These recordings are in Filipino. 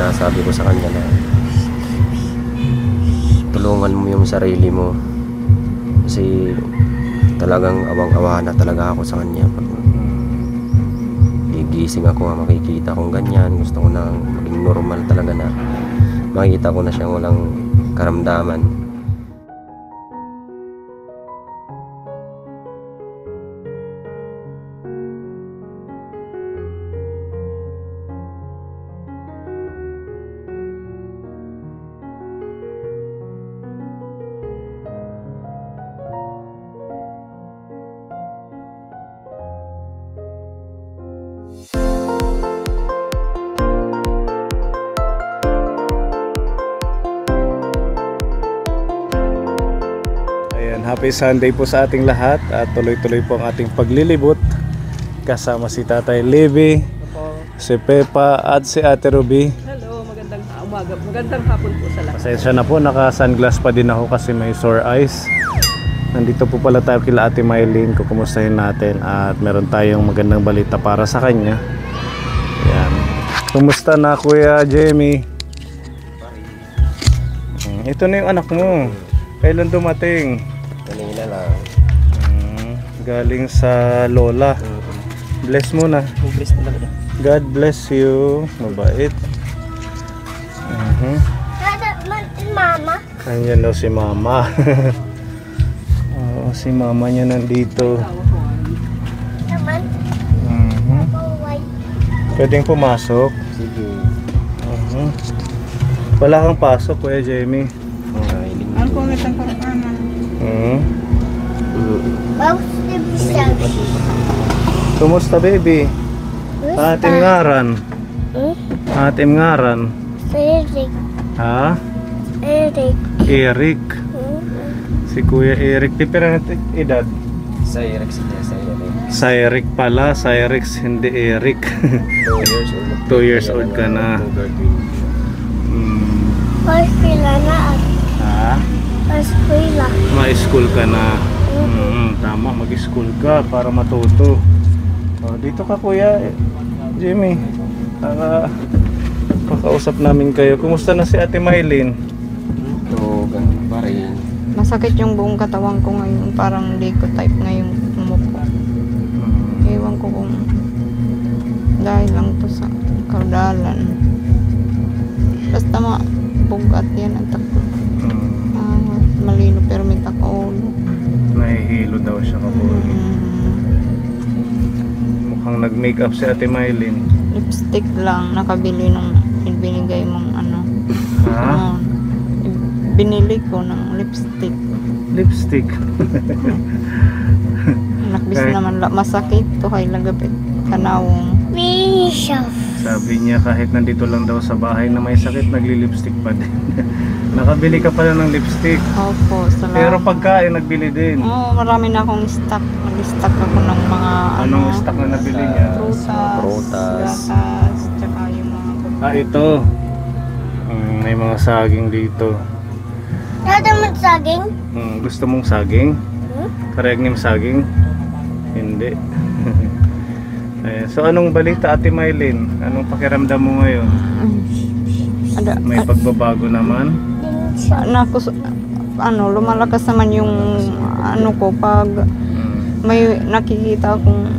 sinasabi ko sa kanya na tulungan mo yung sarili mo, kasi talagang awang-awa na talaga ako sa kanya. Pag gigising ako, makikita kong ganyan, gusto ko na maging normal talaga, na makikita ko na siyang walang karamdaman. Happy Sunday po sa ating lahat at tuloy-tuloy po ang ating paglilibot kasama si Tatay Libby, si Pepa at si Ate Ruby. Hello, magandang umaga, magandang hapon po sa lahat. Pasensya na po, naka-sunglass pa din ako kasi may sore eyes. Nandito po pala tayo kila Ate Mylene, kukumustahin natin at meron tayong magandang balita para sa kanya. Ayan. Kumusta na Kuya Jamie? Ito na yung anak mo. Kailan dumating? Kanina lang. Galing sa lola. Bless mo na. God bless you. Mabait. Mama. Kanyan daw si mama. Oo, si mama niya nandito. Naman. Pwedeng pumasok. Sige. Wala kang pasok, Kuya Jamie. Ang pangit ang karaanan. Kumusta, baby? Ating ngaran. Ating ngaran. Eric. Ha? Eric. Eric. Si Kuya Eric. Tipira na edad? Cyrix. Cyrix pala. Cyrix, hindi Eric. 2 years old. 2 years old ka na. Paskila na. Ha? Paskila. Ma-school ka na. Tama, mag-school ka para matuto. Dito ka Kuya Jimmy. Pakausap namin kayo. Kumusta na si Ate Mylene? Ito, ganun pa rin. Masakit yung buong katawan ko ngayon, parang hindi ko type ngayong umupo. Ewan ko kung dahil lang to sa kaudalan. Basta mabugat yan ang takbo. Malino pero may takaulo. Nahihilo daw siya kapuli. Mukhang nag-makeup si Ate Mylene. Lipstick lang, nakabili nung binigay mong ano. Ha? Binili ko ng lipstick. Lipstick? Nakbis naman masakit to hay lagapit kanawong. Sabi niya kahit nandito lang daw sa bahay na may sakit, nagli-lipstick pa din. Nakabili ka pala ng lipstick. Opo, salamat. Pero pagkain nagbili din. Oo, marami na akong stock. Nag-stock ako ng mga Anong stock na nabili niya? prutas, gatas, tsaka yung mga Ito. May mga saging dito. Nada mo saging? Gusto mong saging? Karayag niyong saging? Hindi. So anong balita Ate Mylene? Anong pakiramdam mo ngayon? May pagbabago naman? Lumalakas naman yung ano ko pag may nakikita akong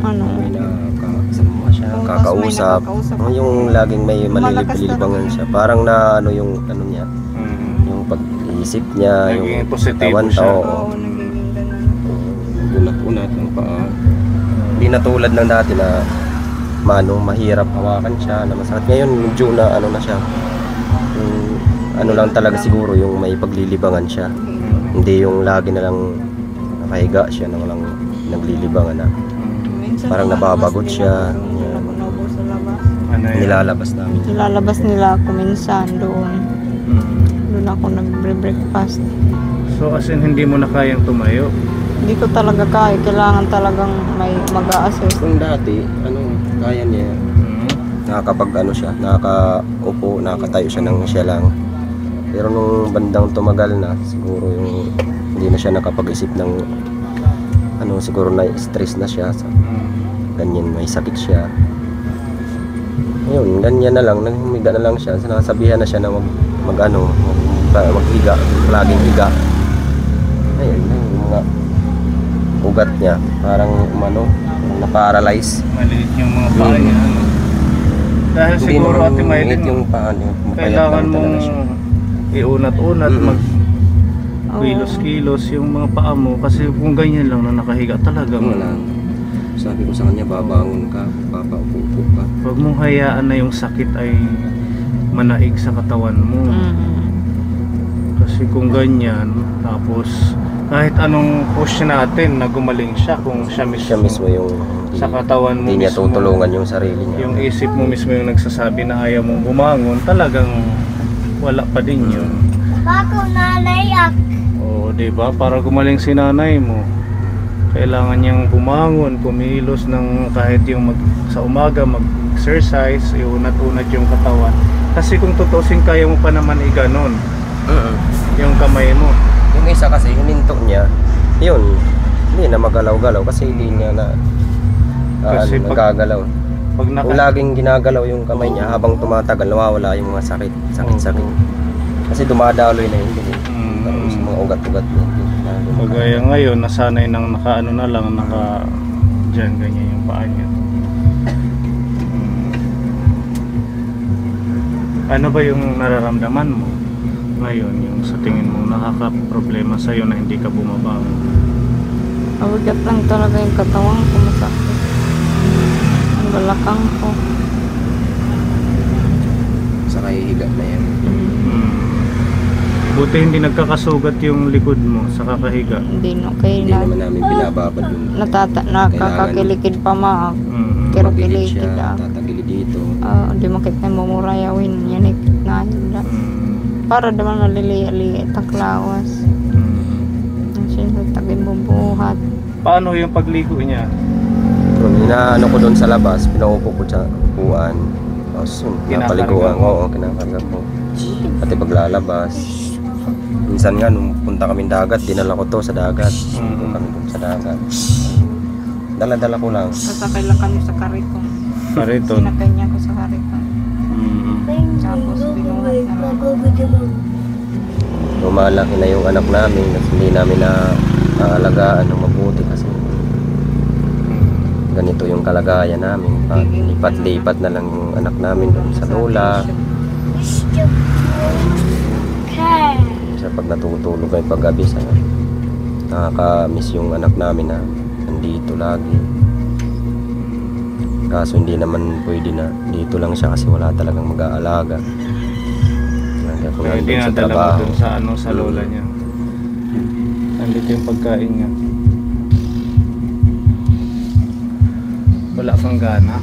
Kakausap. Yung laging may malilibangan siya. Parang na ano yung ano niya. Yung pag-iisip niya, naging yung positibo siya. Oo, nagiging ganun. Unat-unat ng paa. Hindi na tulad ng dati na mahirap hawakan siya, na masakit. Ngayon medyo na ano na siya. Ano lang talaga siguro yung may paglilibangan siya. Hindi yung lagi na lang nakahiga siya na walang naglilibangan na. Parang nababagot siya. Nilalabas namin. Nilalabas nila ako minsan doon. Doon ako nagbre-breakfast. So as in hindi mo na kayang tumayo? Hindi ko talaga kaya. Kailangan talagang may mag-a-assist. Kung dati, kaya niya. Nakakapag siya, nakakaupo, nakakatayo siya ng siya lang. Pero nung bandang tumagal na, siguro yung hindi na siya nakapag-isip ng siguro na stress na siya. Ganyan, may sakit siya. Yun, ganyan na lang, naghumiga na lang siya. Sinasabihan na siya na maghiga, laging higa. Ayun, yung mga ugat niya, parang na-paralyze. Maliit yung mga paa niya. Ano? Dahil Hindi siguro naman Ate Mylene, maliit yung paa niya, mapayat kailangan lang mong talaga siya. iunat-unat, Mm-mm. mag-kilos-kilos yung mga paa mo. Kasi kung ganyan lang na nakahiga talaga, Wala. Sabi ko sa kanya, babangon ka, papaupo ka. huwag mong hayaan na yung sakit ay manaig sa katawan mo. Kasi kung ganyan, tapos kahit anong push natin na gumaling siya, kung siya mismo, Siya mismo yung sa katawan mo hindi niya mismo, tutulungan yung sarili niya. yung isip mo mismo yung nagsasabi na ayaw mong bumangon, talagang wala pa din yun. Bako nanayak. Oo, diba? Para gumaling si nanay mo, kailangan niyang bumangon, kumilos ng kahit yung sa umaga mag-exercise, iunat-unat yung katawan. Kasi kung tutusin, kaya mo pa naman iganon yung kamay mo. Yung isa kasi, hininto niya, yun, hindi na magalaw-galaw kasi hindi niya na Kasi nagagalaw. Pag Kung laging ginagalaw yung kamay niya, habang tumatagal, nawawala yung mga sakit. Kasi dumadaloy na yun. Tapos mga ugat-ugat niya. Pagaya ngayon, nasanay nang nakaano na lang, dyan, ganyan yung paa niya. Ano ba yung nararamdaman mo ngayon, yung sa tingin mo nakaka-problema sa'yo na hindi ka bumabangon? Mabigat lang talaga yung katawan ko, masakit. Ang balakang ko. Sa kahihiga na yan. Buti hindi nagkakasugat yung likod mo sa kakahiga. Hindi no, kaya Hindi naman namin binababad yung nakakakilikid pa maak. Pero magilid kilikid siya, ah. tatagilid dito. Di makit na mamurayawin. Yan ikit na yun. Para naman maliliit ang klawas. Ang sinatagin bubuhat. Paano yung pagligo niya? Inaano ko doon sa labas, pinaupo ko sa upuan. Tapos yun, pinapaliguan ko. Oo, kinakarga ko. Pati paglalabas. Minsan nga, nung punta kami dagat, dinala ko to sa dagat. Punta kami doon sa dagat. Dala-dala ko lang. Sasakay lang kami sa karikong. Kariton. Sinakay niya ko sa karikong. Tapos binuhat na lang. Lumalaki na yung anak namin, at hindi namin na aalagaan ng mabuti kasi ganito yung kalagayan namin. Lipat-lipat na lang yung anak namin doon sa lola. Sa pag natutulog ay paggabi, nakaka-miss yung anak namin na nandito lagi. Kaso hindi naman pwede na dito lang siya kasi wala talagang mag-aalaga. Kaya dinadala mo dun sa lola niya. Nandito yung pagkain niya. Wala kang gana.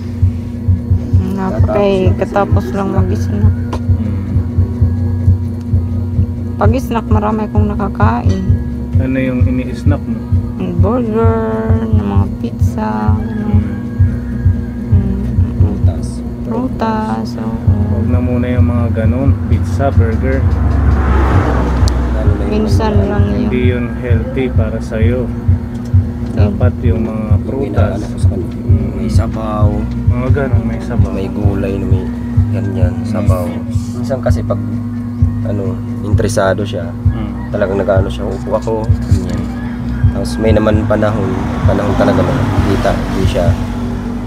Katapos lang mag-snack. Pag-snack marami akong nakakain. Ano yung ini-snack mo? Burger, mga pizza, prutas. Huwag na muna yung mga ganun. Pizza, burger. Minsan lang yun. Hindi yun healthy para sa'yo. Dapat yung mga prutas. May sabaw, Mga ganun, may sabaw. may gulay na may ganyan, sabaw. Minsan kasi pag interesado siya, talagang nag-ano siya, upo ako, ganyan. Tapos may naman panahon talaga na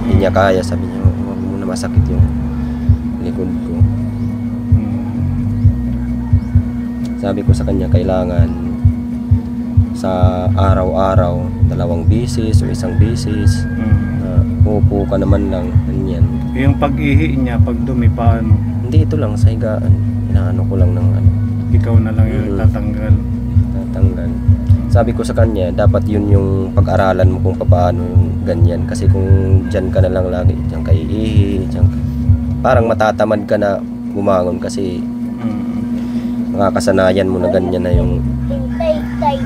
hindi niya kaya, sabi niya, huwag mo na masakit yung likod ko. Sabi ko sa kanya, kailangan sa araw-araw 2 bisis o 1 bisis, upo ka naman lang, ganyan. Yung pag-ihi niya, pag dumi, paano? Hindi, ito lang sa higaan, inaano ko lang ng Ikaw na lang yung tatanggal. Sabi ko sa kanya, dapat yun yung pag-aralan mo kung paano yung ganyan. Kasi kung dyan ka na lang lagi, dyan ka iihi, parang matatamad ka na bumangon kasi nakakasanayan mo na ganyan na yung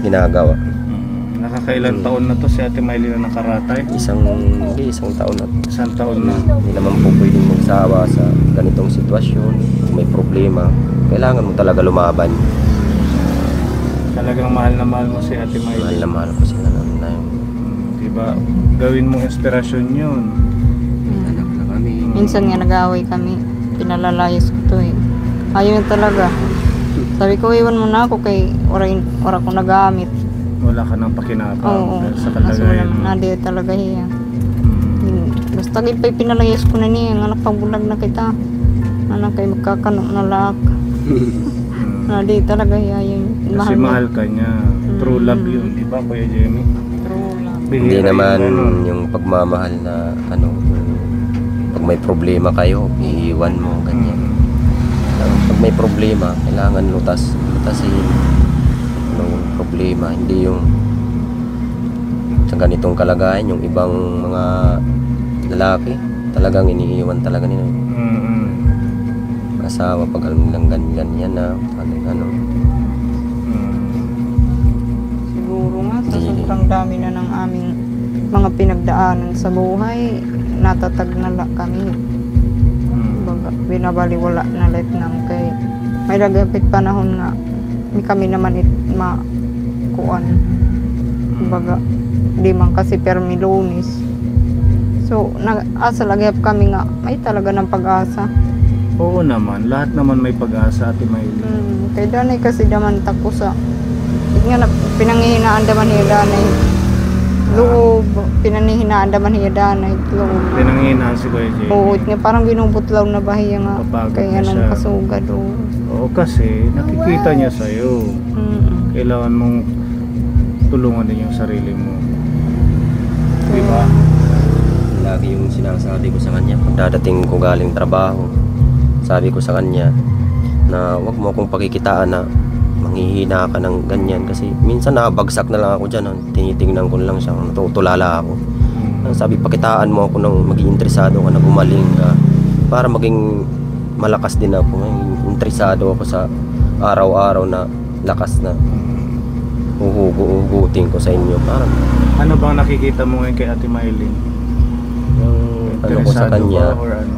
ginagawa. Nakakailan taon na to si Ate Mylene na nakaratay? Isang taon na. Isang taon na. Hindi naman po pwedeng magsawa sa ganitong sitwasyon. Kung may problema, kailangan mo talaga lumaban. Talagang mahal na mahal mo si Ate Mylene. Mahal na mahal ko sila na yun. Diba? Gawin mong inspirasyon yun. Anak na kami. Minsan nga nag-aaway kami. Pinalalayas ko to eh. Ayaw niya talaga. Sabi ko, iwan mo na ako kay ora ko nagamit. Wala ka nang pakinabang Oo. dahil sa Kaso kalagayan mo. na di talaga hiya. Mm. Basta ipay pinalayas ko na niya. Anak pagbulag na kita. Anak kay magkakanok na lak. Na di talaga hiya yun. Kasi niya. mahal ka niya. True love yun, di ba Kuya Jemmy? True love. Hindi Bihira naman yun, ano. yung pagmamahal na ano, pag may problema kayo, iiwan mo, ganyan. Pag may problema, kailangan lutasin yung problema, hindi yung sa ganitong kalagayan, yung ibang mga lalaki, talagang iniiwan talaga nila. Mm-mm. Asawa, pag alam nilang ganyan na, ano, Siguro nga sa Hindi. sobrang dami na ng aming mga pinagdaanan sa buhay, natatag na kami. Baga, binabaliwala na let nang kay may lagapit panahon nga may kami naman makuan. Baga, di man kasi permilonis. So, nag-asa lagap kami nga may talaga ng pag-asa. Oo naman, lahat naman may pag-asa, Ate Maylin. Kay danay kasi daman tako sa nga na pinanghihinaan daman hiya danay loob, pinanghihinaan daman hiya danay loob. Pinanghihinaan si Kuya Jemmy. Oo, nga parang binubutlaw na bahiya nga Papagod kay na anong siya. kasugad o. Oo, kasi nakikita niya sa'yo. Kailangan mong tulungan din yung sarili mo. Di ba? lagi yung sinasabi ko sa kanya pag dadating ko galing trabaho, sabi ko sa kanya na wag mo akong pakikitaan na manghihina ka ng ganyan kasi minsan nabagsak na lang ako dyan, tinitingnan ko lang siya, natutulala ako. Sabi, pakitaan mo ako nang maging interesado ka na gumaling ka para maging malakas din ako, interesado ako sa araw-araw na lakas na uhugutin ko sa inyo. Parang Ano bang nakikita mo ngayon kay Ate Maylin? yung ano ko sa Interesado kanya ba or ano?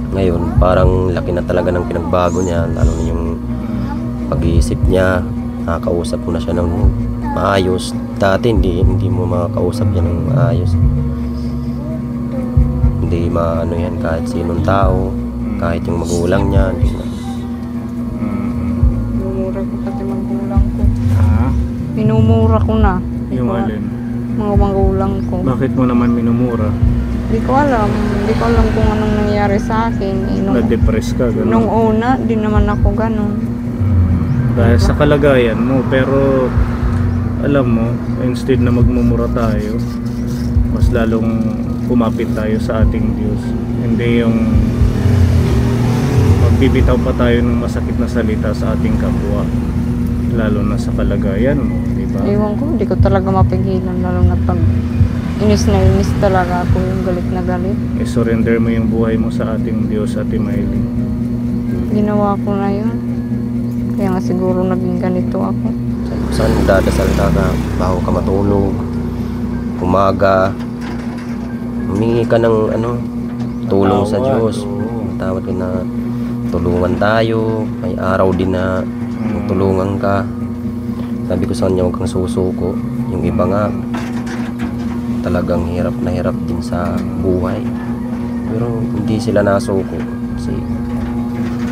ngayon, parang laki na talaga ng pinagbago niya, lalo na yung pag-iisip niya. Nakakausap ko na siya ng maayos. Dati hindi mo makakausap yan ng maayos. Hindi maano yan kahit sinong tao, kahit yung magulang niya. Hindi na. Minumura ko pati magulang ko. Ha? Minumura ko na. Yung alin? Mga magulang ko. Bakit mo naman minumura? Hindi ko alam. Hindi ko alam kung anong nangyari sa akin. Na-depress ka, Nung gano'n? una, di naman ako ganun. Dahil sa kalagayan mo, pero alam mo, instead na magmumura tayo, mas lalong kumapit tayo sa ating Diyos. Hindi yung magbibitaw pa tayo ng masakit na salita sa ating kapwa, lalo na sa kalagayan mo, di ba? Ewan ko, hindi ko talaga mapigilan. Lalo na pag inis na inis talaga ako, yung galit na galit. I-surrender mo yung buhay mo sa ating Diyos, Ate Maylin. Ginawa ko na yun. Kaya nga siguro naging ganito ako. Saan magdadasal ka bago ka matulog, umaga, humingi ka ng tulong sa Diyos. Tawad ka na tulungan tayo, may araw din na tulungan ka. Sabi ko sa kanya, huwag kang susuko. Yung iba nga talagang hirap na hirap din sa buhay, pero hindi sila nasuko kasi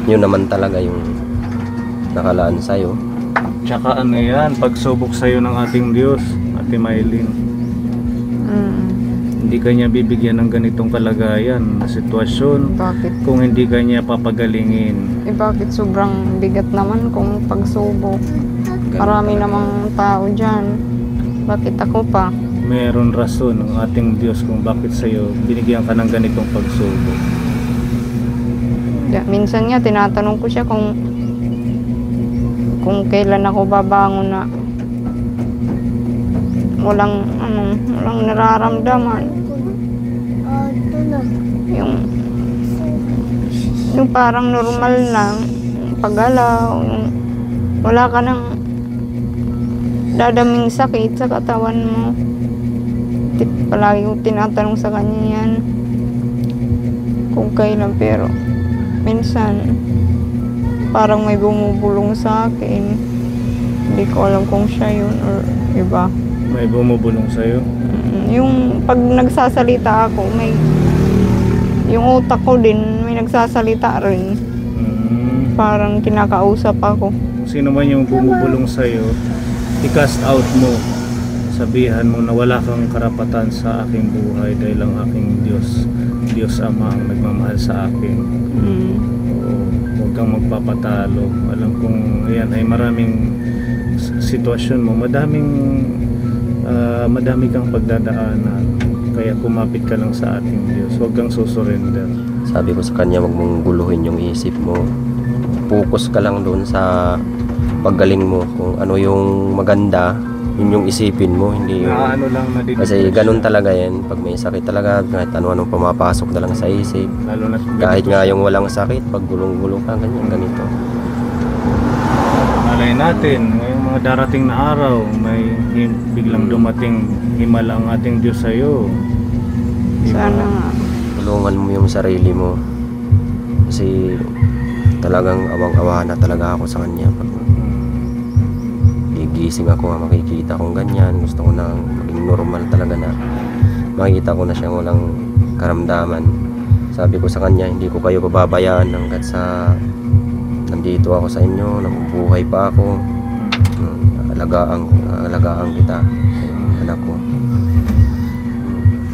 yun naman talaga yung nakalaan sa'yo. Tsaka ano yan, pagsubok sa'yo ng ating Diyos, Ate Maylin. Hindi ka niya bibigyan ng ganitong kalagayan na sitwasyon Bakit? kung hindi ka niya papagalingin. Bakit sobrang bigat naman kung pagsubok? Marami namang tao dyan. Bakit ako pa? Meron rason ng ating Diyos kung bakit sa'yo binigyan ka ng ganitong pagsubok. Minsan nga, tinatanong ko siya kung kailan ako babangon na walang nararamdaman. Yung parang normal lang, paggalaw, wala ka nang dadaming sakit sa katawan mo. Palagi ko tinatanong sa kanya yan kung kailan, pero minsan parang may bumubulong sa akin. Hindi ko alam kung siya yun or iba. May bumubulong sa'yo? Yung pag nagsasalita ako, yung utak ko din may nagsasalita rin. Parang kinakausap ako. Kung sino man yung bumubulong sa'yo, i-cast out mo. Sabihan mo na wala kang karapatan sa aking buhay dahil ang aking Diyos Ama ang nagmamahal sa akin. Oo, huwag kang magpapatalo. Alam kong ayan ay maraming sitwasyon mo, madami kang pagdadaanan. Kaya kumapit ka lang sa ating Diyos. Huwag kang susurrender. Sabi ko sa kanya, wag mong guluhin yung isip mo. Focus ka lang doon sa paggaling mo. Kung ano yung maganda, yun yung isipin mo, hindi yung... Ano lang Kasi ganun talaga yan. Pag may sakit talaga, kahit ano-anong pumapasok na lang sa isip. Lalo na Kahit nga yung walang sakit, pag gulong-gulong ka, ganyan, ganito. malay natin, ngayong mga darating na araw, may biglang dumating himala ang ating Diyos sa'yo. Diba? Sana nga. Tulungan mo yung sarili mo. Kasi talagang awang-awa na talaga ako sa kanya. Pag gigising ako, makikita kong ganyan, gusto ko na maging normal talaga na makikita ko na siyang walang karamdaman. Sabi ko sa kanya, hindi ko kayo pababayaan hanggat sa nandito ako sa inyo, nabubuhay pa ako. Alagaan kita, anak ko.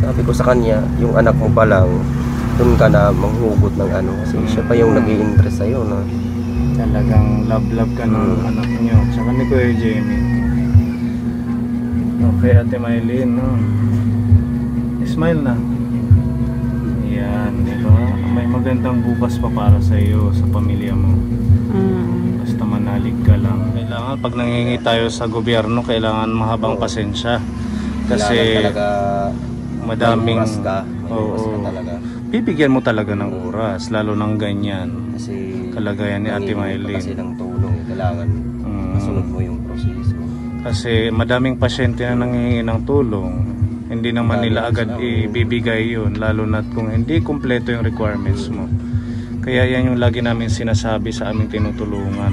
Sabi ko sa kanya, yung anak mo pa lang, dun ka na manghugot ng ano, kasi siya pa yung nag-i-interest sa'yo na Talagang love ka ng anak niyo. Tsaka ni Kuya Jamie. Okay, Ate Mylene, no? Smile na. Yan, di ba? May magandang bukas pa para sa iyo, sa pamilya mo. Basta manalig ka lang. Kailangan pag nangingi tayo sa gobyerno, kailangan mahabang pasensya. Kasi talaga madaming oras ka, oo, talaga. bibigyan mo talaga ng oras, lalo ng ganyan. Kasi Kalagayan ni Ate nangingi ka kasi Mylene. ng tulong, kailangan masunod mo yung proseso. Kasi madaming pasyente na nangihingi ng tulong, hindi naman nila agad ibibigay yun, lalo na kung hindi kumpleto yung requirements mo. Kaya yan yung lagi namin sinasabi sa aming tinutulungan.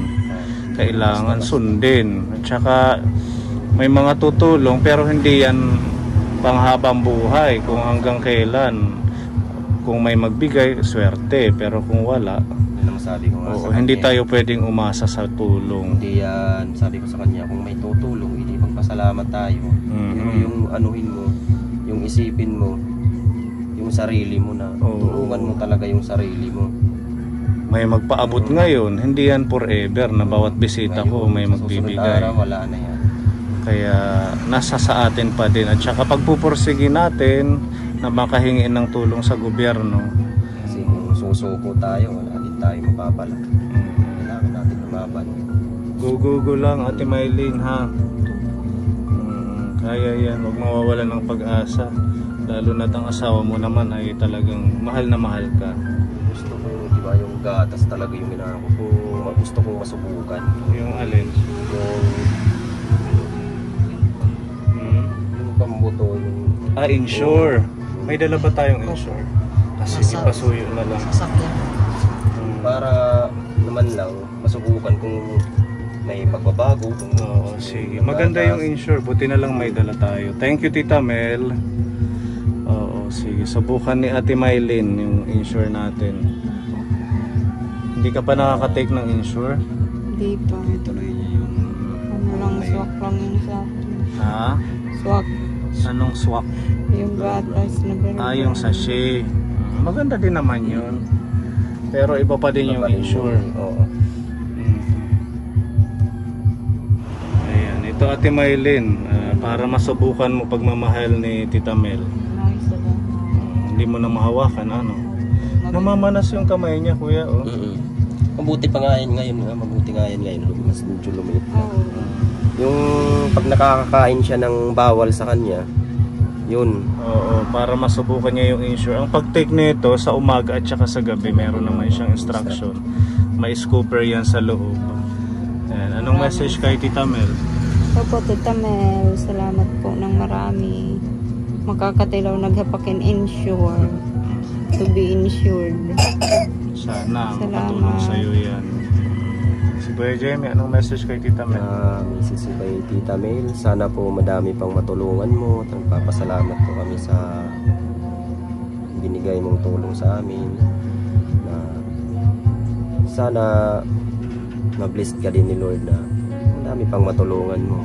Kailangan sundin. At saka may mga tutulong pero hindi yan panghabang buhay, kung hanggang kailan. Kung may magbigay, swerte, pero kung wala, Yun ang sabi ko nga sa hindi kanya. tayo pwedeng umasa sa tulong. Hindi yan, sabi ko sa kanya, kung may tutulong, hindi magpasalamat tayo. Pero yung anuhin mo, yung isipin mo, yung sarili mo na, tulungan mo talaga yung sarili mo. May magpaabot ngayon, hindi yan forever na bawat bisita ko may Sa susunod magbibigay. araw, wala na yan. Kaya nasa sa atin pa din. At saka pagpupursige natin na makahingi ng tulong sa gobyerno, Kasi kung susuko tayo, wala din tayo mapapala. Kailangan natin lumaban. go lang Ate Mylene, ha. Kaya yan, huwag mawawalan ng pag-asa. Lalo na't ang asawa mo naman ay talagang mahal na mahal ka. Gusto ko, di ba, yung gatas talaga yung ginagawa ko. Gusto kong masubukan. Yung alin? Yung pambuto, yung... Insure. May dala ba tayong insure? Kasi ipasuyo na lang. Para naman lang, masubukan kung may pagbabago. Kung Oo, sige. Maganda yung insure. Buti na lang may dala tayo. Thank you, Tita Mel. Oo, sige. Subukan ni Ate Mylene yung insure natin. Hindi ka pa nakaka-take ng insure? Hindi pa. Ano lang, swak lang yun sa akin. Ha? Swak. Anong swak? Yung gatas na gano'n. Yung sachet. Maganda din naman yun. Pero iba pa din yung insure. Oo. Ayan. Ito Ate Mylene. Para masubukan mo pagmamahal ni Tita Mel. Nice lang. Hindi mo na mahawakan, ano? Namamanas yung kamay niya, kuya, oh. Mabuti pa nga yan ngayon. Mabuti nga yan ngayon. Mas medyo lumiit na. Oo. Yung pag nakakakain siya ng bawal sa kanya, yun. Oo, para masubukan niya yung insure. Ang pag-take nito sa umaga at saka sa gabi, meron naman siyang instruction. May scooper yan sa loob. Ayan. Anong message kay Tita Mel? Opo, Tita Mel, salamat po ng marami. Makakatilaw naghapakin insure. To be insured. Sana Salamat. makatulong sa'yo yan. Si Kuya Jamie, anong message kay Tita Mel? Mrs. kay Tita Mel, sana po madami pang matulungan mo at nagpapasalamat po kami sa binigay mong tulong sa amin, na sana ma-bless ka din ni Lord na dami pang matulungan mo.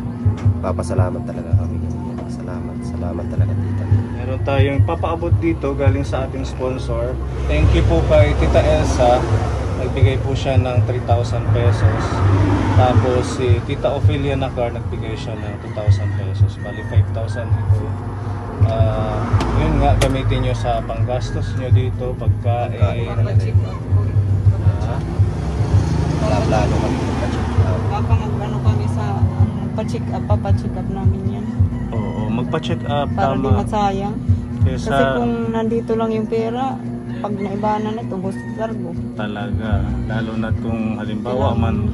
Papasalamat talaga kami. Salamat talaga tita. Meron tayong papaabot dito galing sa ating sponsor. Thank you po kay Tita Elsa. Nagbigay po siya ng 3,000 pesos. Tapos si Tita Ophelia Nacar nagbigay siya ng 2,000 pesos. Bali 5,000 ito. Yun nga, gamitin nyo sa panggastos nyo dito, pagkain. Wala plano kami magpa-check up. Papangagano kami sa papacheck up namin yan. Oo, magpa-check up. Para di Tama. masayang. Kasi Kesa kung nandito lang yung pera, pag naibanan na ito, gusto largo. talaga, lalo na kung halimbawa man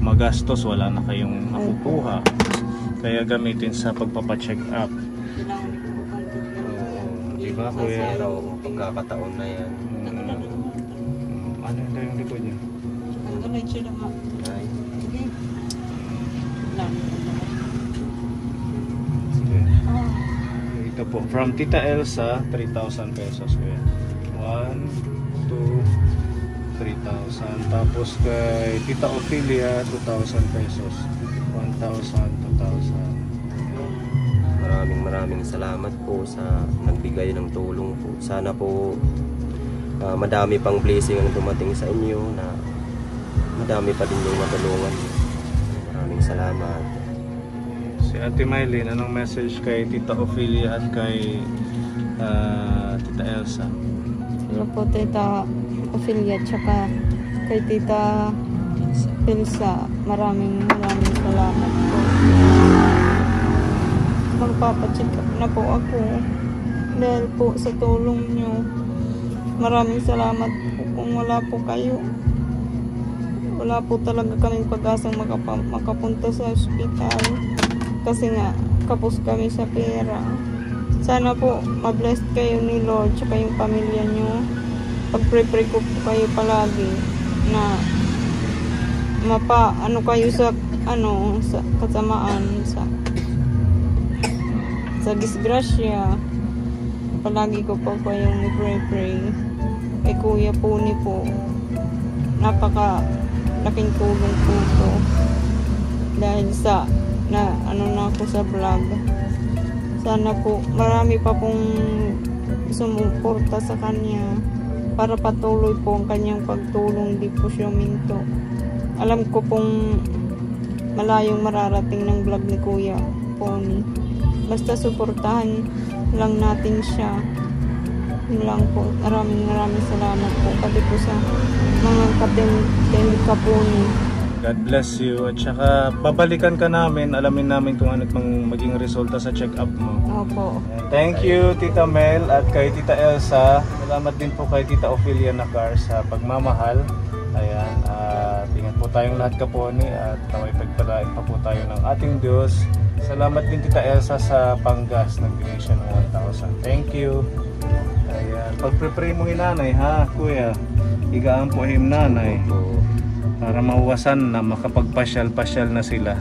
magastos, wala na kayong makukuha. Kaya gamitin sa pagpapacheck up. Kailangan ko po Di ba kuya? Pero pagkakataon na yan. Ano yung likod niya? Ang galay siya naman. Ay, Sige. Lang. Sige. Ah. Ito po, from Tita Elsa, 3,000 pesos kuya. 1, 2, 3,000. Tapos kay Tita Ophelia, 2,000 pesos. 1,000, 2,000. maraming salamat po sa nagbigay ng tulong po. Sana po madami pang blessing ang dumating sa inyo, na madami pa din yung matulungan. Maraming salamat. Si Ate Mylene, anong message kay Tita Ophelia at kay Tita Elsa? Hello po, Tita Ophelia, tsaka kay Tita Elsa. Maraming salamat po. Magpapacheck up na po ako dahil po sa tulong nyo. Maraming salamat po. Kung wala po kayo, wala po talaga kaming pag-asang makapunta sa ospital, kasi nga kapos kami sa pera. Sana po ma-bless kayo ni Lord tsaka yung pamilya nyo. Pag-pray ko po kayo palagi na ano kayo sa sa kasamaan, sa disgrasya. Palagi ko po kayong i-pray. Kay Kuya Puni po, napaka-laking tulong po ito. Dahil sa na ako sa vlog. Sana po marami pa pong sumuporta sa kanya para patuloy po ang kanyang pagtulong di po siya minto. Alam ko pong malayong mararating ng vlog ni Kuya Pony. Basta suportahan lang natin siya. Yun lang po. Maraming salamat po. Pati po sa mga katim Kapuni. God bless you. At saka babalikan ka namin, alamin namin kung ano mang maging resulta sa check-up mo. Opo. And thank you Tita Mel at kay Tita Elsa. Salamat din po kay Tita Ophelia Nacar sa pagmamahal. Ayan, at ingat po tayong lahat kaponi at naway pagpalain pa po tayo ng ating Diyos. Salamat din Tita Elsa sa panggas, nagbigay siya ng 1,000. Thank you. Ayan, pag-pray mo hinanay ha kuya, higaan po him nanay Po. para mawasan na makapagpasyal-pasyal na sila.